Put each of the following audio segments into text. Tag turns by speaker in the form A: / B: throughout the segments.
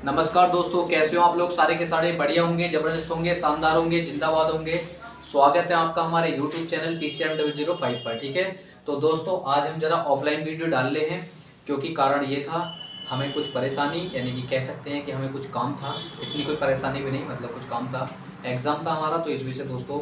A: नमस्कार दोस्तों, कैसे हो आप लोग? सारे के सारे बढ़िया होंगे, जबरदस्त होंगे, शानदार होंगे, जिंदाबाद होंगे। स्वागत है आपका हमारे YouTube चैनल PCM005 पर। ठीक है, तो दोस्तों आज हम जरा ऑफलाइन वीडियो डाल रहे हैं क्योंकि कारण ये था, हमें कुछ परेशानी यानी कि कह सकते हैं कि हमें कुछ काम था। इतनी कोई परेशानी भी नहीं, मतलब कुछ काम था, एग्ज़ाम था हमारा, तो इस वजह से दोस्तों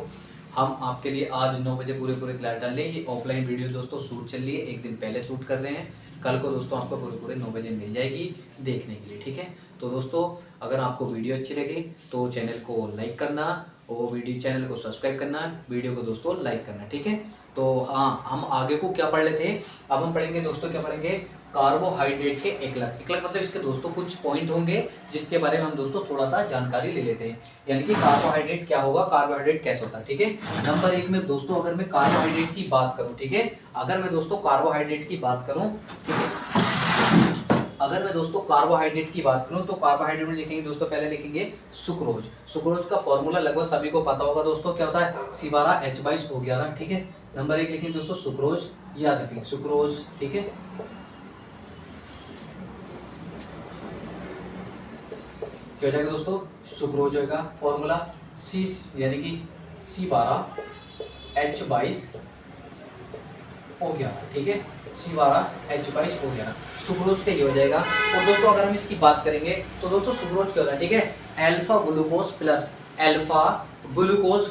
A: हम आपके लिए आज 9 बजे पूरे क्लास डाल रहे हैं। ये ऑफलाइन वीडियो दोस्तों शूट चल रही है, एक दिन पहले शूट कर रहे हैं। कल को दोस्तों आपको पूरे 9 बजे मिल जाएगी देखने के लिए। ठीक है, तो दोस्तों अगर आपको वीडियो अच्छी लगे तो चैनल को लाइक करना और चैनल को सब्सक्राइब करना, वीडियो को दोस्तों लाइक करना। ठीक है, तो हाँ, हम आगे को क्या पढ़ लेते हैं, अब हम पढ़ेंगे दोस्तों, क्या पढ़ेंगे? कार्बोहाइड्रेट के एकलक मतलब इसके दोस्तों कुछ पॉइंट होंगे जिसके बारे में हम दोस्तों थोड़ा सा जानकारी ले लेते हैं, यानी कि कार्बोहाइड्रेट क्या होगा, कार्बोहाइड्रेट कैसे होता है। ठीक है, नंबर 1 में दोस्तों अगर मैं कार्बोहाइड्रेट की बात करूं, ठीक है, अगर मैं दोस्तों कार्बोहाइड्रेट की बात करूं, ठीक है, अगर मैं दोस्तों कार्बोहाइड्रेट की बात करूं तो कार्बोहाइड्रेट में लिखेंगे दोस्तों, पहले लिखेंगे सुक्रोज। सुक्रोज का फॉर्मूला लगभग सभी को पता होगा दोस्तों, क्या होता है? C12H22O11। ठीक है, नंबर 1 लिखेंगे दोस्तों सुक्रोज, याद रखेंगे सुक्रोज। ठीक है, क्या हो जाएगा दोस्तों? सुक्रोज होगा, फॉर्मूला सी यानी कि C12H22O11। ठीक है, C12H22O11 सुक्रोज का ये हो जाएगा। और दोस्तों अगर हम इसकी बात करेंगे तो दोस्तों सुक्रोज क्या होता है? ठीक है, अल्फा ग्लूकोज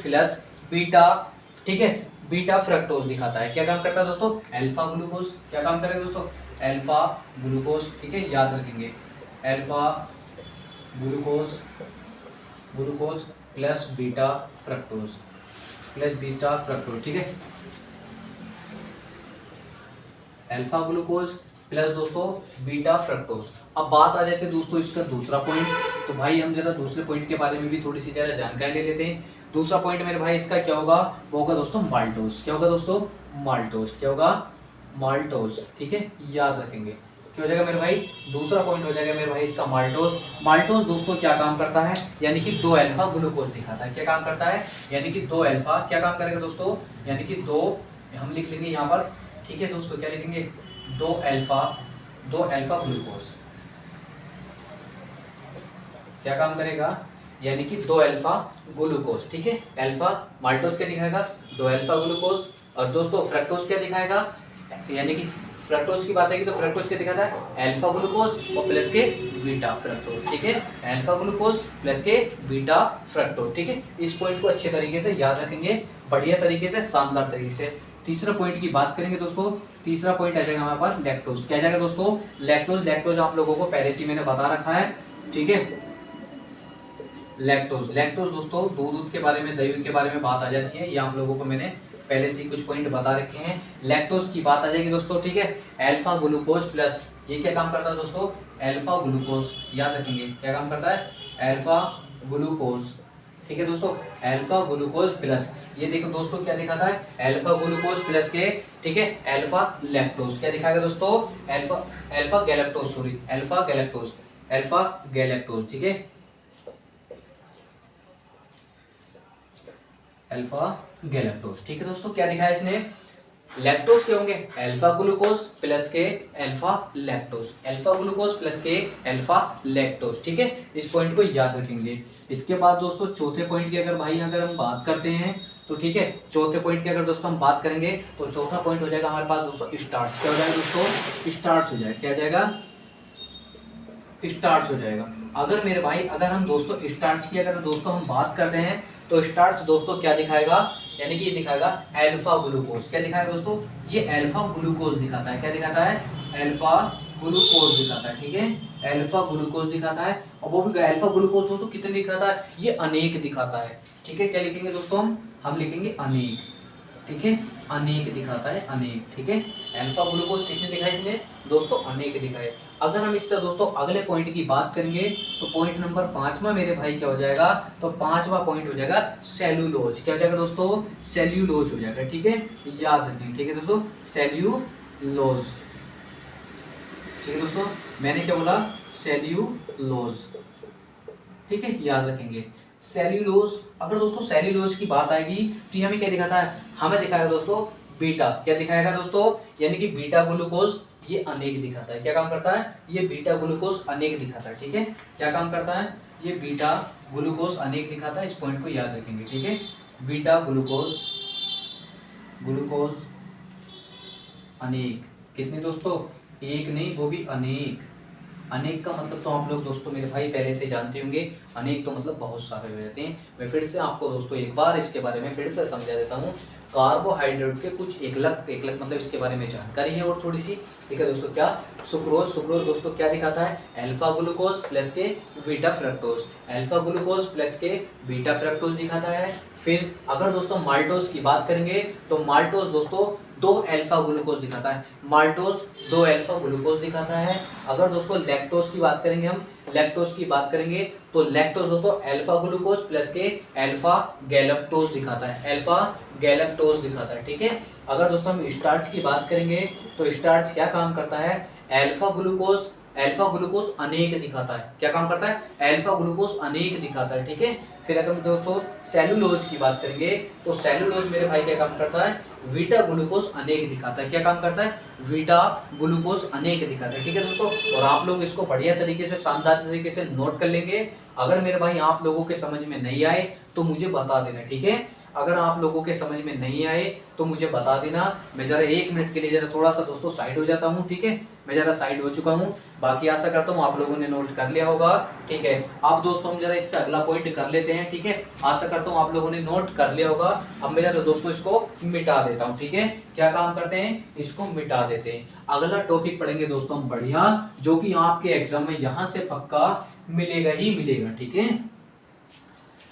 A: प्लस बीटा, ठीक है, बीटा फ्रक्टोज दिखाता है। क्या काम करता है दोस्तों? Alpha glucose. क्या काम करेगा दोस्तों? Alpha glucose. ठीक है, याद रखेंगे, alpha glucose plus beta fructose, ठीक है, अल्फा ग्लूकोज प्लस दोस्तों बीटा फ्रक्टोज। अब बात आ जाती है दोस्तों इसका दूसरा पॉइंट, तो भाई हम जरा दूसरे पॉइंट के बारे में भी थोड़ी सी ज़्यादा जानकारी ले लेते हैं। दूसरा पॉइंट मेरे भाई इसका क्या होगा? वो होगा दोस्तों माल्टोज। क्या होगा दोस्तों? माल्टोज। क्या होगा? माल्टोज। ठीक है, याद रखेंगे। क्या हो जाएगा मेरे भाई? दूसरा पॉइंट हो जाएगा मेरे भाई इसका माल्टोज। माल्टोज दोस्तों क्या काम करता है? यानी कि 2 अल्फा ग्लूकोज दिखाता है। क्या काम करता है? यानी कि 2 अल्फा। क्या काम करेगा दोस्तों? यानी कि 2, हम लिख लेंगे यहाँ पर, ठीक है दोस्तों, क्या लिखेंगे? 2 अल्फा ग्लूकोज। क्या काम करेगा? यानी कि 2 अल्फा ग्लूकोज। ठीक है, अल्फा माल्टोज क्या दिखाएगा? 2 अल्फा ग्लूकोज। और दोस्तों फ्रक्टोज क्या दिखाएगा? यानी कि फ्रक्टोज की बात आएगी तो फ्रक्टोज क्या दिखाता है? अल्फा ग्लूकोज और प्लस के बीटा फ्रक्टोज। ठीक है, अल्फा ग्लूकोज प्लस के बीटा फ्रक्टोज। ठीक है, इस पॉइंट को अच्छे तरीके से याद रखेंगे, बढ़िया तरीके से, शानदार तरीके से। तीसरा पॉइंट की बात करेंगे दोस्तों, तीसरा पॉइंट आ जाएगा हमारे पास लैक्टोज। क्या जाएगा दोस्तों? लैक्टोज आप लोगों को पहले से मैंने बता रखा है। ठीक है, लैक्टोज दोस्तों दूध के बारे में, दही के बारे में बात आ जाती है, ये आप लोगों को मैंने पहले से कुछ पॉइंट बता रखे हैं। लैक्टोज की बात आ जाएगी दोस्तों। ठीक है, अल्फा ग्लूकोज प्लस, ये क्या काम करता है दोस्तों? अल्फा ग्लूकोज, याद रखेंगे, क्या काम करता है? Alpha glucose. ठीक है दोस्तों, अल्फा ग्लूकोज प्लस, ये देखो दोस्तों क्या दिखाता है? अल्फा ग्लूकोज प्लस के, ठीक है, अल्फा लैक्टोज। क्या दिखाएगा दोस्तों? Alpha galactose. ठीक है, अल्फा गैलेक्टोज। ठीक है दोस्तों, क्या दिखाया इसने? लैक्टोज के होंगे अल्फा ग्लूकोज प्लस के alpha lactose, alpha glucose plus के अल्फा लैक्टोज। ठीक है, इस पॉइंट को याद रखेंगे। इसके बाद दोस्तों चौथे पॉइंट की अगर भाई अगर हम बात करते हैं तो, ठीक है, चौथे पॉइंट की अगर दोस्तों हम बात करेंगे तो चौथा पॉइंट हो जाएगा हमारे पास दोस्तों स्टार्च। क्या हो जाएगा दोस्तों? स्टार्च हो जाएगा। क्या हो जाएगा? स्टार्च हो जाएगा। अगर मेरे भाई अगर हम दोस्तों स्टार्च की अगर दोस्तों हम बात करते हैं तो स्टार्च दोस्तों क्या दिखाएगा? यानी कि ये दिखाएगा अल्फा ग्लूकोज। क्या दिखाएगा दोस्तों? ये अल्फा ग्लूकोज दिखाता है। क्या दिखाता है? अल्फा ग्लूकोज दिखाता है। ठीक है, अल्फा ग्लूकोज दिखाता है, और वो भी अल्फा ग्लूकोज दोस्तों कितने दिखाता है? ये अनेक दिखाता है। ठीक है, क्या लिखेंगे दोस्तों? हम लिखेंगे अनेक। ठीक है, अनेक दिखाता है, अनेक। ठीक है, अल्फा ग्लूकोज कितने दिखाए इसने दोस्तों? अनेक दिखाए। अगर हम इससे दोस्तों अगले पॉइंट की बात करेंगे तो पॉइंट नंबर 5वां मेरे भाई क्या हो जाएगा? तो 5वां पॉइंट हो जाएगा सेल्यूलोज। क्या हो जाएगा दोस्तों? सेल्यूलोज हो जाएगा। ठीक है, याद रखें। ठीक है दोस्तों, सेल्यूलोज। ठीक है दोस्तों, मैंने क्या बोला? सेल्यूलोज। ठीक है, याद रखेंगे सेल्यूलोज। अगर दोस्तों सेल्यूलोज की बात आएगी तो ये हमें क्या दिखाता है? हमें दिखाएगा दोस्तों बीटा। क्या दिखाएगा दोस्तों? यानी कि बीटा ग्लूकोज ये अनेक दिखाता है। क्या काम करता है? ये बीटा ग्लूकोज अनेक दिखाता है। ठीक है, क्या काम करता है? ये बीटा ग्लूकोज अनेक दिखाता है। इस पॉइंट को याद रखेंगे। ठीक है, बीटा ग्लूकोज अनेक। कितने दोस्तों? एक नहीं, वो भी अनेक। अनेक का मतलब तो आप लोग दोस्तों मेरे भाई पहले से जानते होंगे। अनेक तो मतलब बहुत सारे हो जाते हैं। मैं फिर से आपको दोस्तों एक बार इसके बारे में फिर से समझा देता हूँ। कार्बोहाइड्रेट के कुछ एकलक मतलब इसके बारे में जानकारी है और थोड़ी सी। ठीक है दोस्तों, क्या? सुक्रोज दोस्तों क्या दिखाता है? अल्फा ग्लूकोज प्लस के beta fructose. Alpha glucose plus के बीटा फ्रक्टोज दिखाता है। फिर अगर दोस्तों माल्टोज की बात करेंगे तो माल्टोज दोस्तों 2 अल्फा ग्लूकोज दिखाता है। माल्टोज 2 अल्फा ग्लूकोज दिखाता है। अगर दोस्तों लैक्टोज की बात करेंगे, हम लैक्टोज की बात करेंगे तो लैक्टोज दोस्तों अल्फा ग्लूकोज प्लस के अल्फा गैलेक्टोज दिखाता है। अल्फा गैलेक्टोज दिखाता है। ठीक है, अगर दोस्तों हम स्टार्च की बात करेंगे तो स्टार्च क्या काम करता है? अल्फा ग्लूकोज अनेक दिखाता है। क्या काम करता है? अल्फा ग्लूकोज अनेक दिखाता है। ठीक है, फिर अगर हम दोस्तों सेलुलोज की बात करेंगे तो सेलुलोज मेरे भाई क्या काम करता है? बीटा ग्लूकोज अनेक दिखाता है। क्या काम करता है? बीटा ग्लूकोज अनेक दिखाता है। ठीक है दोस्तों, और आप लोग इसको बढ़िया तरीके से शानदार तरीके से नोट कर लेंगे। अगर मेरे भाई आप लोगों के समझ में नहीं आए तो मुझे बता देना। ठीक है, अगर आप लोगों के समझ में नहीं आए तो मुझे बता देना। मैं जरा 1 मिनट के लिए जरा थोड़ा सा दोस्तों साइड हो जाता हूँ। ठीक है, मैं जरा साइड हो चुका हूँ। बाकी आशा करता हूँ आप लोगों ने नोट कर लिया होगा। ठीक है, अब दोस्तों हम जरा इससे अगला पॉइंट कर लेते हैं। ठीक है, आशा करता हूँ आप लोगों ने नोट कर लिया होगा। अब मैं जरा दोस्तों इसको मिटा देता हूँ। ठीक है, क्या काम करते हैं? इसको मिटा देते हैं। अगला टॉपिक पढ़ेंगे दोस्तों हम बढ़िया, जो कि आपके एग्जाम में यहाँ से पक्का मिलेगा ही मिलेगा। ठीक है,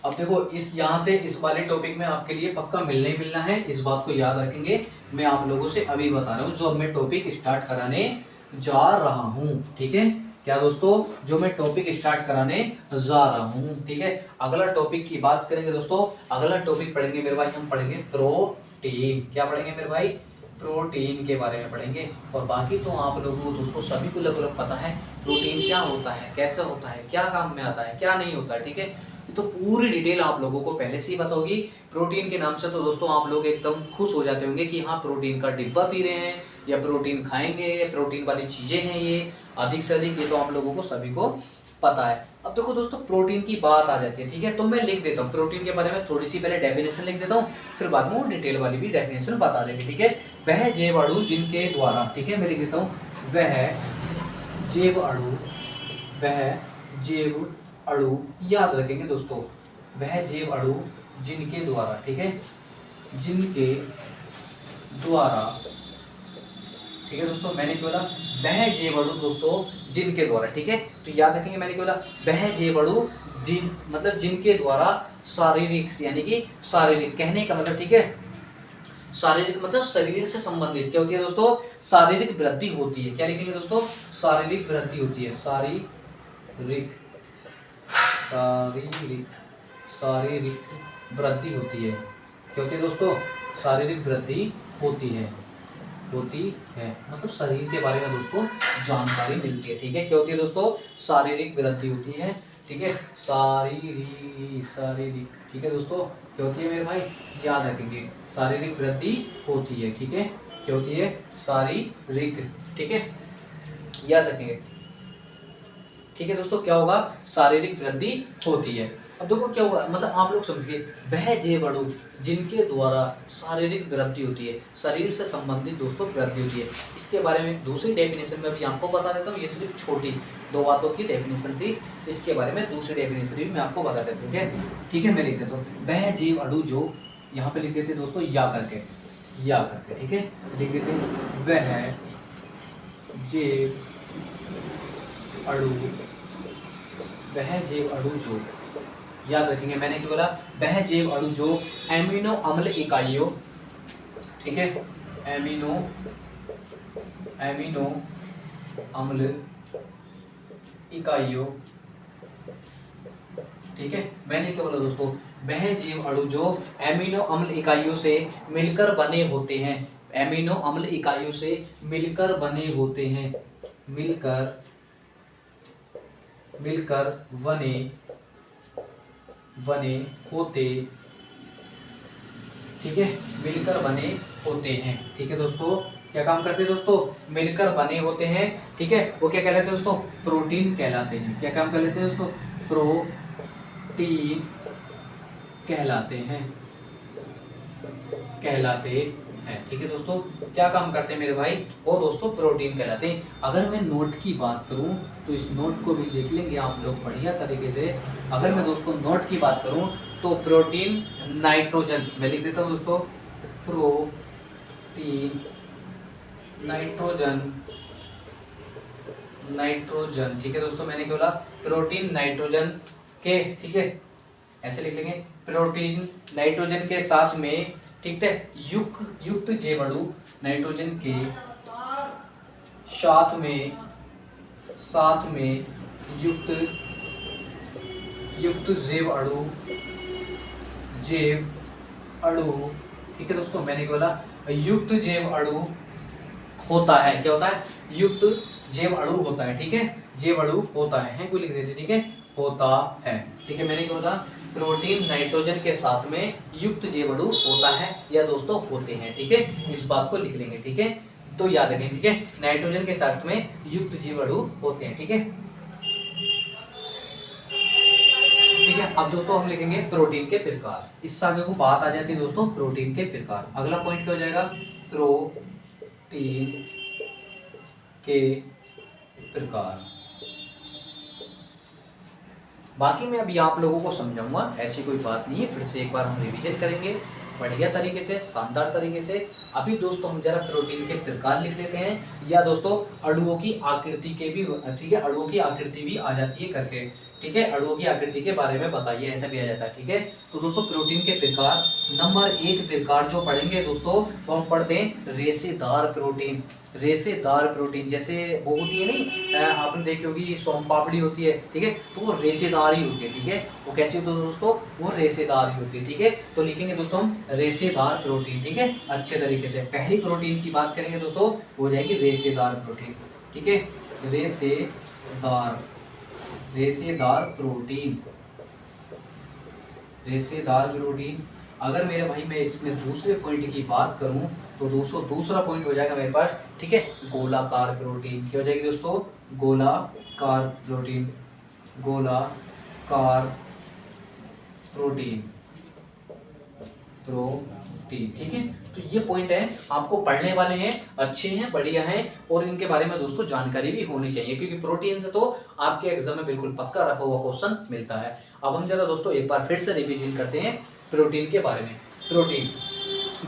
A: अब देखो इस यहाँ से इस वाले टॉपिक में आपके लिए पक्का मिलना ही मिलना है। इस बात को याद रखेंगे। मैं आप लोगों से अभी बता रहा हूँ जो अब मैं टॉपिक स्टार्ट कराने जा रहा हूँ। ठीक है, क्या दोस्तों? जो मैं टॉपिक स्टार्ट कराने जा रहा हूँ। ठीक है, अगला टॉपिक की बात करेंगे दोस्तों। अगला टॉपिक पढ़ेंगे मेरे भाई, हम पढ़ेंगे प्रोटीन। क्या पढ़ेंगे मेरे भाई? प्रोटीन के बारे में पढ़ेंगे। और बाकी तो आप लोगों को दोस्तों सभी को लगभग पता है प्रोटीन क्या होता है, कैसे होता है, क्या काम में आता है, क्या नहीं होता है। ठीक है, तो पूरी डिटेल आप लोगों को पहले से ही पता होगी। प्रोटीन के नाम से तो दोस्तों आप लोग एकदम खुश हो जाते होंगे कि हाँ प्रोटीन का डिब्बा पी रहे हैं या प्रोटीन खाएंगे, प्रोटीन वाली चीज़ें हैं ये अधिक से अधिक। ये तो आप लोगों को सभी को पता है। अब देखो दोस्तों प्रोटीन की बात आ जाती है। ठीक है, तो मैं लिख देता हूँ प्रोटीन के बारे में थोड़ी सी पहले डेफिनेशन लिख देता हूँ, फिर बाद में वो डिटेल वाली भी डेफिनेशन बता देंगे। ठीक है, वह जैव अणु जिनके द्वारा, ठीक है मैं लिख देता हूँ, वह जैव अणु याद रखेंगे दोस्तों, वह जैव अणु जिनके द्वारा, ठीक है जिनके द्वारा, ठीक है दोस्तों मैंने बोला वह जैव अणु दोस्तों जिनके द्वारा। ठीक है, तो याद रखेंगे मैंने बोला वह जैव अणु जिन मतलब जिनके द्वारा शारीरिक, यानी कि शारीरिक कहने का मतलब, ठीक है शारीरिक मतलब शरीर से संबंधित क्या होती है दोस्तों? शारीरिक वृद्धि होती है। क्या लिखेंगे दोस्तों? शारीरिक वृद्धि होती है। शारीरिक वृद्धि होती है। क्या होती है दोस्तों? शारीरिक वृद्धि होती है मतलब शरीर के बारे में दोस्तों जानकारी मिलती है। ठीक है, क्या होती है दोस्तों? शारीरिक वृद्धि होती है। ठीक है, शारीरिक ठीक है दोस्तों, क्या होती है मेरे भाई? याद रखेंगे, शारीरिक वृद्धि होती है। ठीक है, क्या होती है? शारीरिक, ठीक है याद रखेंगे। ठीक है दोस्तों, क्या होगा? शारीरिक वृद्धि होती है। अब देखो क्या हुआ, मतलब आप लोग समझिए, वह जैव अणु जिनके द्वारा शारीरिक वृद्धि होती है, शरीर से संबंधित दोस्तों वृद्धि होती है। इसके बारे में दूसरी डेफिनेशन में भी आपको बता देता हूँ। ये सिर्फ छोटी 2 बातों की डेफिनेशन थी, इसके बारे में दूसरी डेफिनेशन भी मैं आपको बता देता हूँ। ठीक है मैं लिख देता हूँ, वह जैव अणु जो, यहाँ पे लिख देते दोस्तों या करके, ठीक है लिख देते वह जैव अणु जो, याद रखेंगे मैंने क्या बोला? वह जैव अणु जो एमिनो अम्ल इकाइयों, ठीक है एमिनो अम्ल इकाइयों, ठीक है मैंने क्या बोला दोस्तों? वह जैव अणु जो एमिनो अम्ल इकाइयों से मिलकर बने होते हैं। एमिनो अम्ल इकाइयों से मिलकर बने होते हैं, मिलकर बने होते, ठीक है मिलकर बने होते हैं। ठीक है दोस्तों, क्या काम करते हैं दोस्तों, मिलकर बने होते हैं, ठीक है, वो क्या कहलाते हैं दोस्तों, प्रोटीन कहलाते हैं। क्या काम कहलाते हैं दोस्तों, प्रोटीन कहलाते हैं, ठीक है दोस्तों। क्या काम करते हैं मेरे भाई, वो दोस्तों प्रोटीन कहलाते हैं। अगर मैं नोट की बात करूं तो इस नोट को भी लिख लेंगे आप लोग बढ़िया तरीके से। अगर मैं दोस्तों नोट की बात करूं तो प्रोटीन नाइट्रोजन, मैं लिख देता हूं दोस्तों, प्रोटीन नाइट्रोजन, ठीक है दोस्तों। मैंने क्या बोला, प्रोटीन नाइट्रोजन के, ठीक है, ऐसे लिख लेंगे, प्रोटीन नाइट्रोजन के साथ में, ठीक है, युक्त जीवाणु, नाइट्रोजन के साथ में युक्त जीवाणु, ठीक है दोस्तों। मैंने क्या बोला, युक्त जीवाणु होता है, क्या होता है, युक्त जीवाणु होता है, ठीक है, जीवाणु होता है, कोई लिख देते, ठीक है, होता है, ठीक है। मैंने क्या बोला, प्रोटीन नाइट्रोजन के साथ में युक्त जीवाणु होता है या दोस्तों होते हैं, ठीक है, इस बात को लिख लेंगे, ठीक है, तो याद रखें, ठीक है, नाइट्रोजन के साथ में युक्त जीवाणु होते हैं, ठीक है, ठीक है। अब दोस्तों हम लिखेंगे प्रोटीन के प्रकार, इससे आगे को बात आ जाती है दोस्तों प्रोटीन के प्रकार। अगला पॉइंट क्या हो जाएगा, प्रोटीन के प्रकार। बाकी मैं अभी आप लोगों को समझाऊंगा, ऐसी कोई बात नहीं है, फिर से एक बार हम रिवीजन करेंगे बढ़िया तरीके से, शानदार तरीके से। अभी दोस्तों हम जरा प्रोटीन के प्रकार लिख लेते हैं, या दोस्तों अणुओं की आकृति के भी, ठीक है, अणुओं की आकृति भी आ जाती है करके, ठीक है, अणुओं की आकृति के बारे में बताइए, ऐसा भी आ जाता है, ठीक है। तो दोस्तों प्रोटीन के प्रकार, नंबर 1 प्रकार जो पढ़ेंगे दोस्तों, वो हम पढ़ते हैं रेशेदार प्रोटीन। रेशेदार प्रोटीन जैसे वो होती है नहीं, आपने देखी होगी सोम पापड़ी होती है, ठीक है, तो वो रेशेदार ही होती है, ठीक है, वो कैसी होती है दोस्तों, वो रेशेदार ही होती है, ठीक है। तो लिखेंगे दोस्तों हम रेशेदार प्रोटीन, ठीक है, अच्छे तरीके से। पहली प्रोटीन की बात करेंगे दोस्तों, वो जाएगी रेशेदार प्रोटीन, ठीक है, रेशेदार प्रोटीन। अगर मेरे भाई मैं इसमें दूसरे पॉइंट की बात करूं तो दूसरा पॉइंट हो जाएगा मेरे पास, ठीक है, गोलाकार प्रोटीन। क्या हो जाएगी दोस्तों, गोलाकार प्रोटीन, ठीक है। तो ये पॉइंट है, आपको पढ़ने वाले हैं, अच्छे हैं, बढ़िया हैं, और इनके बारे में दोस्तों जानकारी भी होनी चाहिए, क्योंकि प्रोटीन से तो आपके एग्जाम में बिल्कुल पक्का रखा हुआ क्वेश्चन मिलता है। अब हम जरा दोस्तों एक बार फिर से रिवीजन करते हैं प्रोटीन के बारे में। प्रोटीन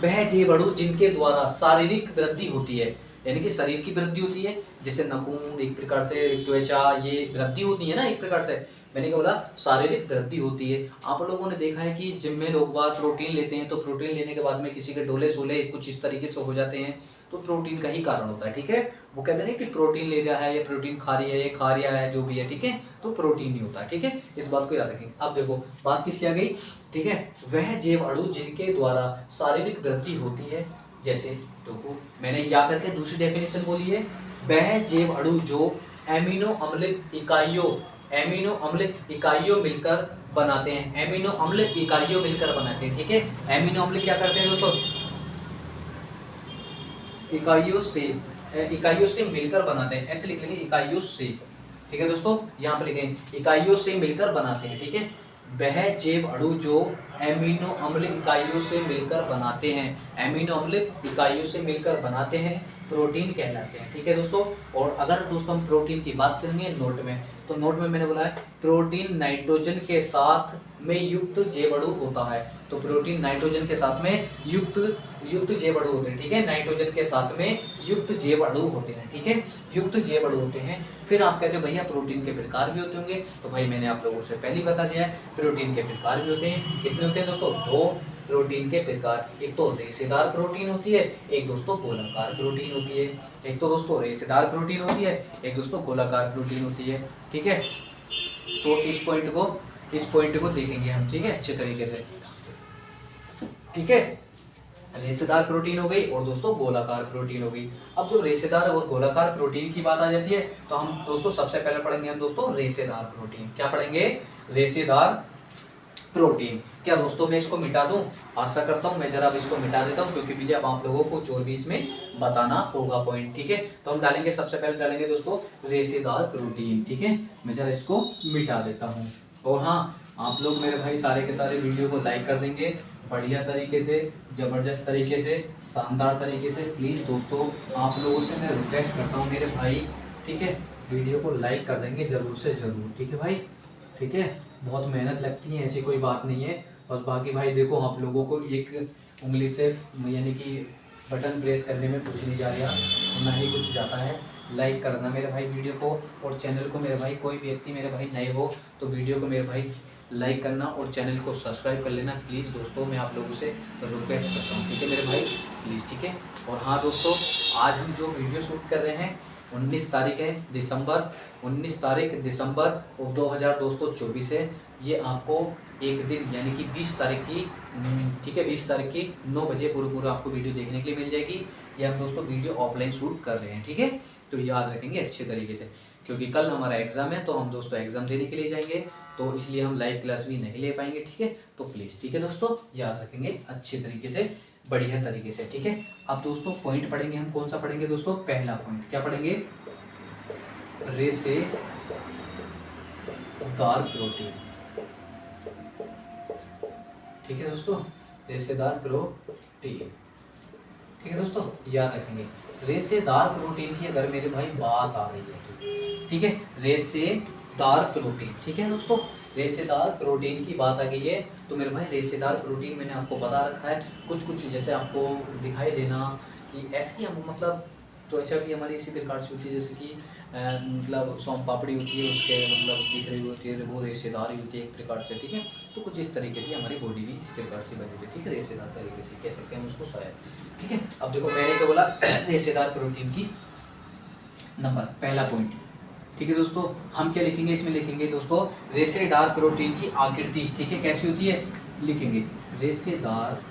A: वह जीवाणु जिनके द्वारा शारीरिक वृद्धि होती है, यानी कि शरीर की वृद्धि होती है, जैसे नाखून, एक प्रकार से त्वचा, ये वृद्धि होती है ना एक प्रकार से। मैंने क्या बोला, शारीरिक वृद्धि होती है। आप लोगों ने देखा है कि जिम में लोग बात प्रोटीन लेते हैं, तो प्रोटीन लेने के बाद में किसी के डोले सोले कुछ इस तरीके से हो जाते हैं, तो प्रोटीन का ही कारण होता है, ठीक है। वो कहते हैं कि प्रोटीन ले रहा है, या प्रोटीन खा रही है, ये खा रहा है, जो भी है, ठीक है, तो प्रोटीन ही होता है, ठीक है, इस बात को याद रखेंगे। अब देखो बात किसकी आ गई, ठीक है, वह जीवाणु जिनके द्वारा शारीरिक वृद्धि होती है, जैसे देखो मैंने या करके दूसरी डेफिनेशन बोली है, वह जीवाणु जो एमिनो अम्ल इकाइयों मिलकर बनाते हैं, एमिनो अम्ल इकाइयों मिलकर बनाते हैं, ठीक है। एमिनो अम्ल क्या करते हैं दोस्तों, इकाइयों से मिलकर बनाते हैं, ऐसे लिख लेंगे, इकाइयों से, ठीक है दोस्तों, यहाँ पर लिखेंगे इकाइयों से मिलकर बनाते हैं, ठीक है। वह जीवाणु जो एमिनो अम्ल इकाइयों से मिलकर बनाते हैं, एमिनो अम्ल इकाइयों से मिलकर बनाते हैं, प्रोटीन कहलाते हैं, ठीक है दोस्तों। और अगर दोस्तों हम प्रोटीन की बात करेंगे नोट में, तो नोट में मैंने बोला है प्रोटीन नाइट्रोजन के साथ में युक्त जीवाणु होता है, तो प्रोटीन नाइट्रोजन के साथ में युक्त जीवाणु होते हैं, ठीक है, नाइट्रोजन के साथ में युक्त जीवाणु होते हैं, ठीक है, युक्त जीवाणु होते हैं। फिर आप कहते हो भैया प्रोटीन के प्रकार भी होते होंगे, तो भाई मैंने आप लोगों से पहले बता दिया है, प्रोटीन के प्रकार भी होते हैं। कितने होते हैं दोस्तों, 2 प्रोटीन के प्रकार, एक तो रेशेदार प्रोटीन होती है, एक दोस्तों गोलाकार प्रोटीन होती है। एक तो दोस्तों रेशेदार प्रोटीन होती है, एक दोस्तों गोलाकार प्रोटीन होती है, ठीक है। तो इस पॉइंट को देखेंगे हम, ठीक है, अच्छे तरीके से, ठीक है। रेशेदार प्रोटीन हो गई और दोस्तों गोलाकार प्रोटीन हो गई। अब जब रेशेदार और गोलाकार प्रोटीन की बात आ जाती है, तो हम दोस्तों सबसे पहले पढ़ेंगे हम दोस्तों रेशेदार प्रोटीन। क्या पढ़ेंगे, रेशेदार प्रोटीन। क्या दोस्तों मैं इसको मिटा दूं? आशा करता हूं। मैं जरा अब इसको मिटा देता हूं क्योंकि मुझे अब आप लोगों को कुछ और भी इसमें बताना होगा पॉइंट, ठीक है। तो हम डालेंगे, सबसे पहले डालेंगे दोस्तों रेशेदार प्रोटीन, ठीक है। मैं जरा इसको मिटा देता हूँ। और हाँ, आप लोग मेरे भाई सारे के सारे वीडियो को लाइक कर देंगे बढ़िया तरीके से, ज़बरदस्त तरीके से, शानदार तरीके से। प्लीज़ दोस्तों आप लोगों से मैं रिक्वेस्ट करता हूँ मेरे भाई, ठीक है, वीडियो को लाइक कर देंगे ज़रूर से ज़रूर, ठीक है भाई, ठीक है। बहुत मेहनत लगती है, ऐसी कोई बात नहीं है। बस बाकी भाई देखो, आप लोगों को एक उंगली से यानी कि बटन प्रेस करने में कुछ नहीं जा रहा, ना ही कुछ जाता है। लाइक करना मेरे भाई वीडियो को, और चैनल को मेरे भाई, कोई व्यक्ति मेरे भाई नए हो तो वीडियो को मेरे भाई लाइक करना और चैनल को सब्सक्राइब कर लेना प्लीज़ दोस्तों, मैं आप लोगों से रिक्वेस्ट करता हूँ, ठीक है मेरे भाई, प्लीज़, ठीक है। और हाँ दोस्तों, आज हम जो वीडियो शूट कर रहे हैं 19 तारीख है दिसंबर, 19 तारीख दिसंबर 2024 है। ये आपको एक दिन यानी कि 20 तारीख की, ठीक है, 20 तारीख की 9 बजे पूरा आपको वीडियो देखने के लिए मिल जाएगी। ये हम दोस्तों वीडियो ऑफलाइन शूट कर रहे हैं, ठीक है। तो याद रखेंगे अच्छे तरीके से, क्योंकि कल हमारा एग्ज़ाम है, तो हम दोस्तों एग्ज़ाम देने के लिए जाएंगे, तो इसलिए हम लाइव क्लास भी नहीं ले पाएंगे, ठीक है। तो प्लीज़, ठीक है दोस्तों, याद रखेंगे अच्छे तरीके से, बढ़िया तरीके से, ठीक है। अब दोस्तों पॉइंट पढ़ेंगे हम, कौन सा पढ़ेंगे दोस्तों? पहला पॉइंट क्या पढ़ेंगे? रेशेदार प्रोटीन, ठीक है दोस्तों, रेशेदार प्रोटीन, ठीक है दोस्तों, याद रखेंगे। रेशेदार प्रोटीन की अगर मेरे भाई बात आ रही है, ठीक है, रेशेदार प्रोटीन, ठीक है दोस्तों, रेशेदार प्रोटीन की बात आ गई है, तो मेरे भाई रेशेदार प्रोटीन मैंने आपको बता रखा है। कुछ जैसे आपको दिखाई देना कि ऐसी हम मतलब त्वचा भी हमारी इसी प्रकार से होती है, जैसे कि मतलब सोम पापड़ी होती है, उसके मतलब बिखरी हुई होती है, वो रेशेदार ही होती है एक प्रकार से, ठीक है। तो कुछ इस तरीके से हमारी बॉडी भी इसी प्रकार से बनी हुई है, ठीक है, रेशेदार तरीके से कह सकते हैं हम उसको शायद, ठीक है। अब देखो मैंने क्या बोला, रेशेदार प्रोटीन की नंबर पहला पॉइंट, ठीक है दोस्तों। हम क्या लिखेंगे इसमें? लिखेंगे दोस्तों रेशेदार प्रोटीन की आकृति, ठीक है, कैसी होती है? लिखेंगे रेशेदार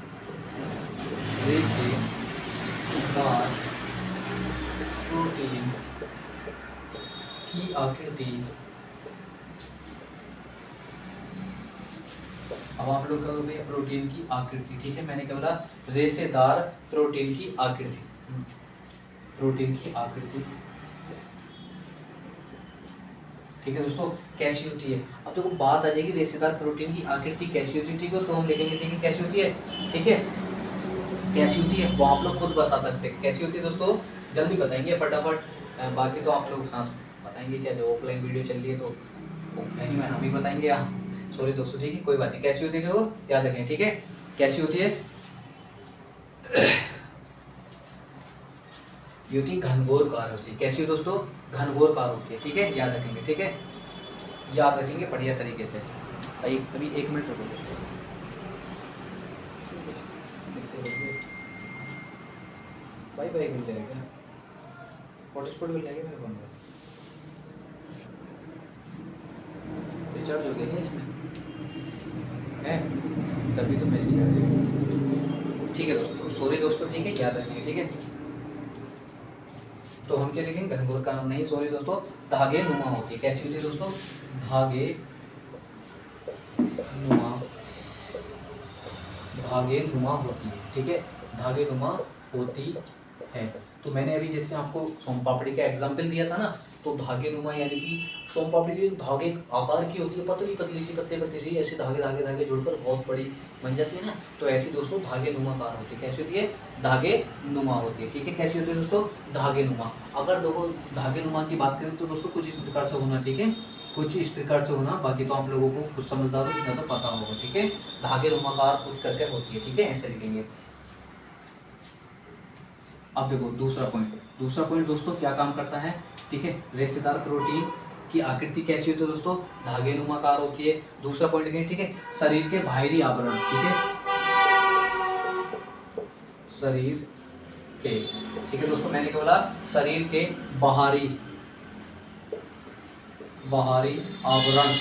A: प्रोटीन की आकृति। अब आप लोग कहोगे प्रोटीन की आकृति, ठीक है, मैंने क्या बोला? रेशेदार प्रोटीन की आकृति, प्रोटीन की आकृति, ठीक है दोस्तों, कैसी होती है? अब देखो बात आ जाएगी रेशेदार प्रोटीन की आकृति कैसी होती है, ठीक है, तो हम लिखेंगे, ठीक है, कैसी होती है, ठीक है, कैसी होती है वो आप लोग खुद बता सकते हैं। कैसी होती है दोस्तों? जल्दी बताएंगे फटाफट, बाकी तो आप लोग हाँ बताएंगे क्या, जो ऑफलाइन वीडियो चल रही है तो ऑफलाइन में हम ही बताएंगे। सॉरी दोस्तों, ठीक है, कोई बात नहीं। कैसी होती है वो याद रखें, ठीक है, कैसी होती है? ये होती है घनघोरकार होती है। कैसी हो दोस्तों? घनघोरकार होती है, ठीक है, याद रखेंगे, ठीक है, याद रखेंगे बढ़िया तरीके से। अभी 1 मिनट रुको दोस्तों, वाईफाई मिल जाएगा, हॉटस्पॉट मिल जाएगा मेरे फोन में, रिचार्ज हो गया क्या इसमें है? तभी तो मैसेज आ जाएगा, ठीक है दोस्तों, सॉरी दोस्तों, ठीक है, याद रखेंगे, ठीक है। तो हम क्या लिखेंगे? घनघोर का नाम नहीं, सॉरी दोस्तों, धागे नुमा होती है। कैसी होती है दोस्तों? धागे नुमा होती है, ठीक है, धागे नुमा होती है। तो मैंने अभी जैसे आपको सोम पापड़ी का एग्जाम्पल दिया था ना, तो धागे नुमा यानी कि सोम पापड़ी की धागे आकार की होती है, पतली पतली सी, पतले पतले सी, ऐसे धागे धागे धागे जुड़कर बहुत बड़ी बन जाती है ना, तो ऐसी दोस्तों धागे नुमा कार होती है। कैसी होती है? धागे नुमा होती है, ठीक है, कैसी होती है दोस्तों? धागे नुमा। अगर देखो धागे नुमा की बात करें तो दोस्तों कुछ इस प्रकार से होना, ठीक है, कुछ इस प्रकार से होना, बाकी तो आप लोगों को कुछ समझदार हो इतना तो पता होगा, ठीक है, धागे नुमा कार कुछ करके होती है, ठीक है, ऐसे लिखेंगे। अब देखो दूसरा पॉइंट दोस्तों क्या काम करता है, ठीक है, रेशेदार प्रोटीन की आकृति कैसी होती है दोस्तों? धागे नुमाकार होती है। दूसरा पॉइंट लिखेंगे, ठीक है, शरीर के बाहरी आवरण, ठीक है, शरीर के, ठीक है दोस्तों, मैंने क्या बोला? शरीर के बाहरी आवरण।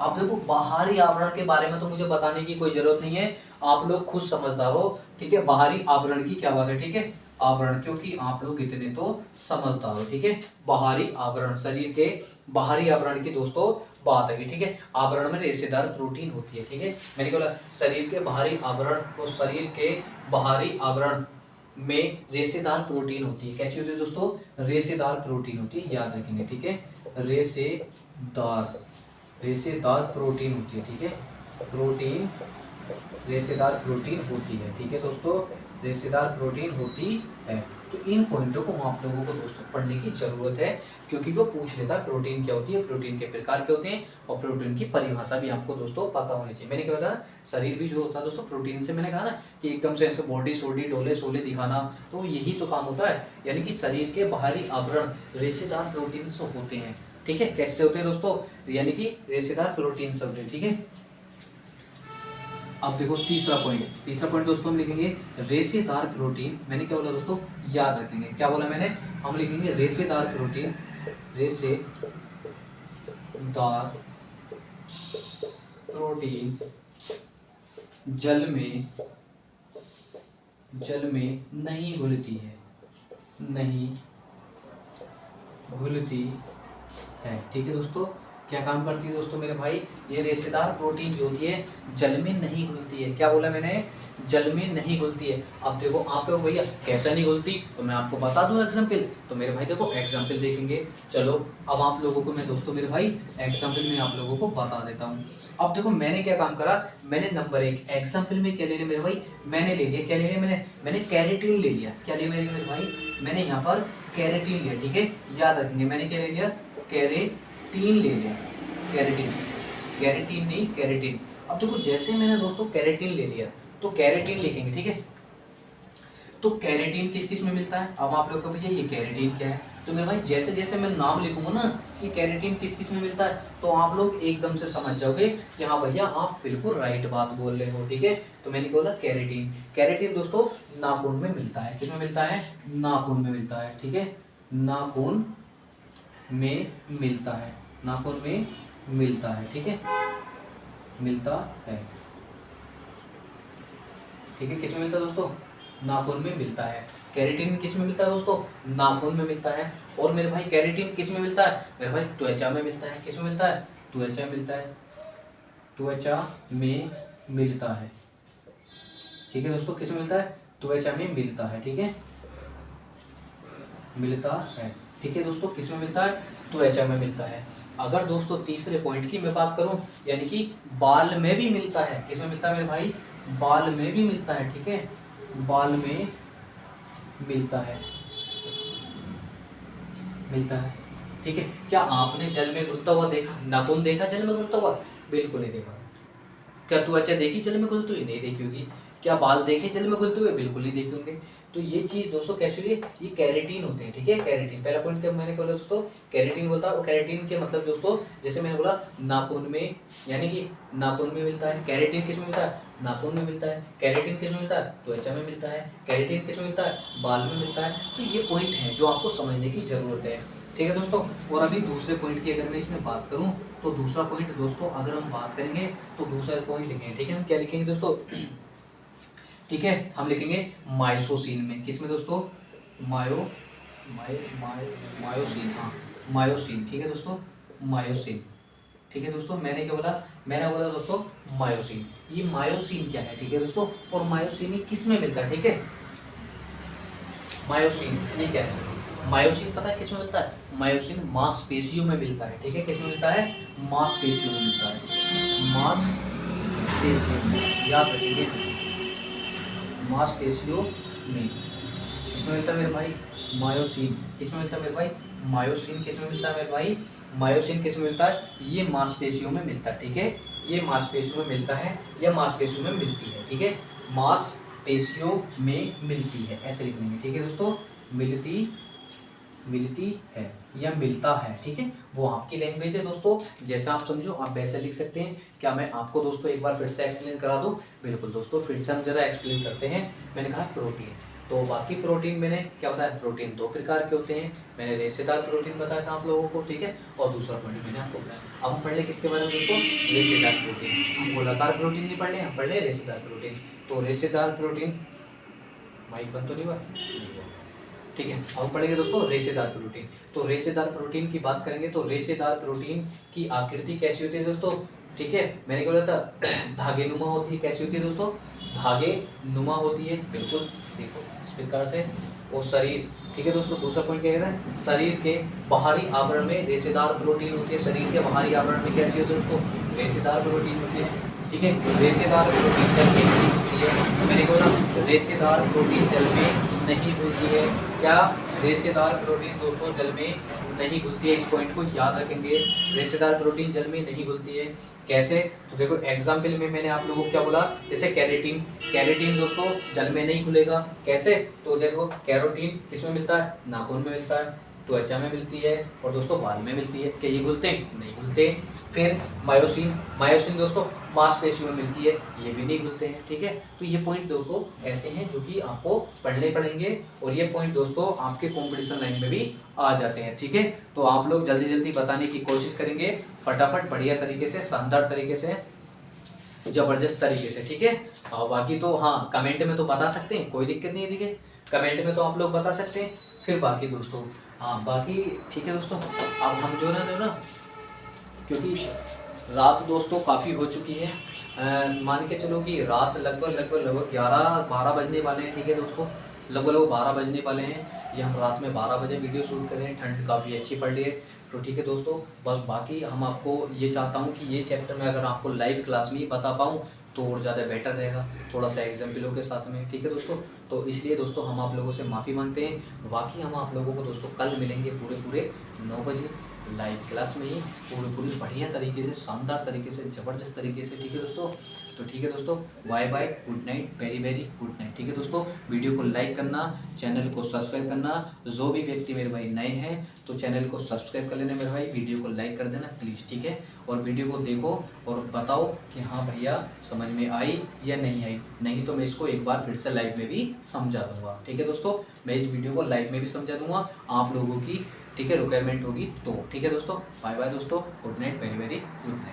A: आप देखो बाहरी आवरण के बारे में तो मुझे बताने की कोई जरूरत नहीं है, आप लोग खुद समझदार हो, ठीक है। बाहरी आवरण की क्या बात है, ठीक है, आवरण, क्योंकि आप लोग इतने तो समझदार हो, ठीक है। बाहरी आवरण, शरीर के बाहरी आवरण की दोस्तों बात आएगी, ठीक है। आवरण में रेशेदार प्रोटीन होती है, ठीक है। मैंने बोला शरीर के बाहरी आवरण, तो शरीर के बाहरी आवरण में रेशेदार प्रोटीन होती है। कैसी होती है दोस्तों? रेशेदार प्रोटीन होती है, याद रखेंगे, ठीक है। रेशेदार प्रोटीन होती है, ठीक है। प्रोटीन, रेशेदार प्रोटीन होती है, ठीक है दोस्तों, रेशेदार प्रोटीन होती है। तो इन पॉइंटों को आप लोगों को दोस्तों पढ़ने की जरूरत है, क्योंकि वो पूछ लेता है प्रोटीन क्या होती है, प्रोटीन के प्रकार क्या होते हैं, और प्रोटीन की परिभाषा भी आपको दोस्तों पता होनी चाहिए। मैंने क्या बताया, शरीर भी जो होता है दोस्तों प्रोटीन से, मैंने कहा ना कि एकदम से ऐसे बॉडी सोडी डोले सोले दिखाना, तो यही तो काम होता है। यानी कि शरीर के बाहरी आवरण रेशेदार प्रोटीन से होते हैं, ठीक है। कैसे होते हैं दोस्तों? यानी कि रेशेदार प्रोटीन से होते हैं, ठीक है। अब देखो तीसरा पॉइंट दोस्तों हम लिखेंगे रेशेदार प्रोटीन। मैंने क्या बोला दोस्तों? याद रखेंगे, क्या बोला मैंने? हम लिखेंगे रेशेदार प्रोटीन, रेशेदार प्रोटीन जल में नहीं घुलती है, ठीक है दोस्तों। क्या काम करती है दोस्तों मेरे भाई? ये रेशेदार प्रोटीन जो होती है जल में नहीं घुलती है। क्या बोला मैंने? जल में नहीं घुलती है। अब देखो आप कहो भैया कैसा नहीं घुलती, तो मैं आपको बता दूं एग्जाम्पल। तो मेरे भाई देखो एग्जाम्पल देखेंगे। चलो अब आप लोगों को मैं दोस्तों मेरे भाई एग्जाम्पल में आप लोगों को बता देता हूँ। अब देखो मैंने क्या काम करा, मैंने नंबर 1 एग्जाम्पल में क्या ले लिया मेरे भाई, मैंने ले लिया, क्या ले लिया मैंने कैरेटीन ले लिया। क्या लिया मेरे भाई? मैंने यहाँ पर कैरेटीन लिया, ठीक है। याद रखेंगे मैंने क्या ले लिया? कैरेटीन ले लिया, कैरेटीन नहीं, कैरेटीन। अब देखो जैसे मैंने दोस्तों कैरेटीन ले लिया, तो कैरेटीन लिखेंगे, ठीक है। तो कैरेटीन किस किस में मिलता है? अब आप लोग को भैया ये कैरेटीन क्या है, तो मेरे भाई जैसे जैसे मैं नाम लिखूंगा ना कि कैरेटीन किस किस में मिलता है, तो आप लोग एकदम से समझ जाओगे कि हाँ भैया आप बिल्कुल राइट बात बोल रहे हो, ठीक है। तो मैंने बोला कैरेटीन दोस्तों नाखून में मिलता है। किस में मिलता है? नाखून में मिलता है, ठीक है। नाखून में मिलता है, नाखून में मिलता है, ठीक है, मिलता है, ठीक है। किस में मिलता है दोस्तों? नाखून में मिलता है। कैरेटीन किस में मिलता है दोस्तों? नाखून में मिलता है। और मेरे भाई कैरेटीन किस में मिलता है? मेरे भाई त्वचा में मिलता है। किस में मिलता है? त्वचा में मिलता है, त्वचा में मिलता है, ठीक है दोस्तों। किस में मिलता है? त्वचा में मिलता है, ठीक है, मिलता है, ठीक है दोस्तों। किस में मिलता है? त्वचा में मिलता है। अगर दोस्तों तीसरे पॉइंट की मैं बात करूं, यानी कि बाल में भी मिलता है। किस में मिलता है मेरे भाई? बाल में भी मिलता है, ठीक है, बाल में मिलता है, ठीक है। क्या आपने जल में घुलता हुआ देखा, नाखून देखा जल में घुलता हुआ? बिल्कुल नहीं देखा। क्या त्वचा देखी जल में घुलती हुई? नहीं देखी होगी। क्या बाल देखे जल में घुलते हुए? बिल्कुल नहीं देखे होंगे। तो ये चीज दोस्तों कैसे हुई? ये कैरेटीन होते हैं, ठीक है। कैरेटीन पहला पॉइंट क्या मैंने बोला दोस्तों? कैरेटीन बोलता है। और कैरेटीन के मतलब दोस्तों जैसे मैंने बोला नाखून में, यानी कि नाखून में मिलता है। कैरेटीन किस में मिलता है? नाखून में मिलता है। कैरेटीन किस में मिलता है? त्वचा में मिलता है। कैरेटीन किस में मिलता है? बाल में मिलता है। तो ये पॉइंट है जो आपको समझने की जरूरत है, ठीक है दोस्तों। और अभी दूसरे पॉइंट की अगर मैं इसमें बात करूं, तो दूसरा पॉइंट दोस्तों अगर हम बात करेंगे तो दूसरा पॉइंट लिखेंगे, ठीक है। हम क्या लिखेंगे दोस्तों? ठीक है, हम लिखेंगे मायोसिन में। किस में दोस्तों? मायोसिन, हाँ मायोसिन, ठीक है दोस्तों, मायोसिन, ठीक है दोस्तों। मैंने क्या बोला? मैंने बोला दोस्तों मायोसिन। ये मायोसिन क्या है, ठीक है दोस्तों। और मायोसिन ये किस में मिलता है, ठीक है। मायोसिन ये क्या है? मायोसिन पता है किस में मिलता है? मायोसिन मांसपेशियों में मिलता है, ठीक है। किस में मिलता है? मांसपेशियों में मिलता है, मांसपेशियों में, याद रखिए मांसपेशियों में। किसमें मिलता है मेरे भाई? मायोसिन। किसमें मिलता है मेरे भाई? मायोसिन किसमें मिलता है मेरे भाई? मायोसिन किसमें मिलता है? ये मांसपेशियों में मिलता है, ठीक है। ये मांसपेशियों में मिलता है या मांसपेशियों में मिलती है, ठीक है। मांसपेशियों में मिलती है, ऐसे लिख लेंगे, ठीक है दोस्तों। मिलती है या मिलता है, ठीक है। वो आपकी लैंग्वेज है दोस्तों, जैसा आप समझो आप वैसे लिख सकते हैं। क्या मैं आपको दोस्तों एक बार फिर से एक्सप्लेन करा दूं? बिल्कुल दोस्तों, फिर से हम जरा एक्सप्लेन करते हैं। मैंने कहा प्रोटीन, तो बाकी प्रोटीन मैंने क्या बताया? प्रोटीन 2 प्रकार के होते हैं। मैंने रेशेदार प्रोटीन बताया था आप लोगों को, ठीक है। और दूसरा प्रोटीन मैंने आपको बताया। अब हम पढ़ ले किसके बारे में दोस्तों? रेशेदार प्रोटीन। हम गोलाकार प्रोटीन नहीं पढ़ ले, हम पढ़ ले रेशेदार प्रोटीन। तो रेशेदार प्रोटीन, माइक बंद तो नहीं हुआ, ठीक है। अब हम पढ़ेंगे दोस्तों रेशेदार प्रोटीन। तो रेशेदार प्रोटीन की बात करेंगे तो रेशेदार प्रोटीन की आकृति कैसी होती है दोस्तों, ठीक है। मैंने क्या बोला था, धागे नुमा होती है। कैसी होती है दोस्तों, धागे नुमा होती है, बिल्कुल देखो इस प्रकार से। और शरीर, ठीक है दोस्तों। दूसरा पॉइंट क्या कहता है, शरीर के बाहरी आवरण में रेशेदार प्रोटीन होती है। शरीर के बाहरी आवरण में कैसी होती है दोस्तों, रेशेदार प्रोटीन होती है, ठीक है। रेशेदार प्रोटीन जल में नहीं होती है। मैंने बोला रेशेदार प्रोटीन जल में नहीं घुलती है। क्या, रेशेदार प्रोटीन दोस्तों जल में नहीं घुलती है। इस पॉइंट को याद रखेंगे, रेशेदार प्रोटीन जल में नहीं घुलती है। कैसे, तो देखो एग्जाम्पल में मैंने आप लोगों को क्या बोला, जैसे कैरेटीन। कैरेटीन दोस्तों जल में नहीं घुलेगा। कैसे, तो देखो कैरोटीन किस में मिलता है, नाखून में मिलता है, त्वचा में मिलती है और दोस्तों बाल में मिलती है। क्या ये घुलते हैं, नहीं घुलते। फिर मायोसिन, मायोसिन दोस्तों मांसपेशियों में मिलती है, ये भी नहीं घुलते हैं, ठीक है। तो ये पॉइंट दोस्तों ऐसे हैं जो कि आपको पढ़ने पड़ेंगे और ये पॉइंट दोस्तों आपके कंपटीशन लाइन में भी आ जाते हैं, ठीक है। तो आप लोग जल्दी जल्दी बताने की कोशिश करेंगे, फटाफट बढ़िया तरीके से, शानदार तरीके से, जबरदस्त तरीके से, ठीक है। और बाकी तो हाँ कमेंट में तो बता सकते हैं, कोई दिक्कत नहीं है, ठीक है। कमेंट में तो आप लोग बता सकते हैं। फिर बाकी दोस्तों, हाँ बाकी ठीक है दोस्तों। अब हम जो ना क्योंकि रात दोस्तों काफ़ी हो चुकी है, मान के चलो कि रात लगभग 11-12 बजने वाले हैं, ठीक है दोस्तों। लगभग 12 बजने वाले हैं। ये हम रात में 12 बजे वीडियो शूट कर रहे हैं। ठंड काफ़ी अच्छी पड़ रही है, तो ठीक है दोस्तों। बस बाकी हम आपको ये चाहता हूँ कि ये चैप्टर में अगर आपको लाइव क्लास में ही बता पाऊँ तो और ज़्यादा बेटर रहेगा, थोड़ा सा एग्जाम्पलों के साथ में, ठीक है दोस्तों। तो इसलिए दोस्तों हम आप लोगों से माफ़ी मांगते हैं। बाकी हम आप लोगों को दोस्तों कल मिलेंगे पूरे 9 बजे लाइव क्लास में ही, पूरी बढ़िया तरीके से, शानदार तरीके से, ज़बरदस्त तरीके से, ठीक है दोस्तों। तो ठीक है दोस्तों, bye bye, good night, very very good night, ठीक है दोस्तों। वीडियो को लाइक करना, चैनल को सब्सक्राइब करना। जो भी व्यक्ति मेरे भाई नए हैं तो चैनल को सब्सक्राइब कर लेना मेरे भाई, वीडियो को लाइक कर देना प्लीज़, ठीक है। और वीडियो को देखो और बताओ कि हाँ भैया समझ में आई या नहीं आई। नहीं तो मैं इसको एक बार फिर से लाइव में भी समझा दूंगा, ठीक है दोस्तों। मैं इस वीडियो को लाइव में भी समझा दूंगा आप लोगों की, ठीक है, रिक्वायरमेंट होगी तो, ठीक है दोस्तों। बाय बाय दोस्तों, good night, very very good night.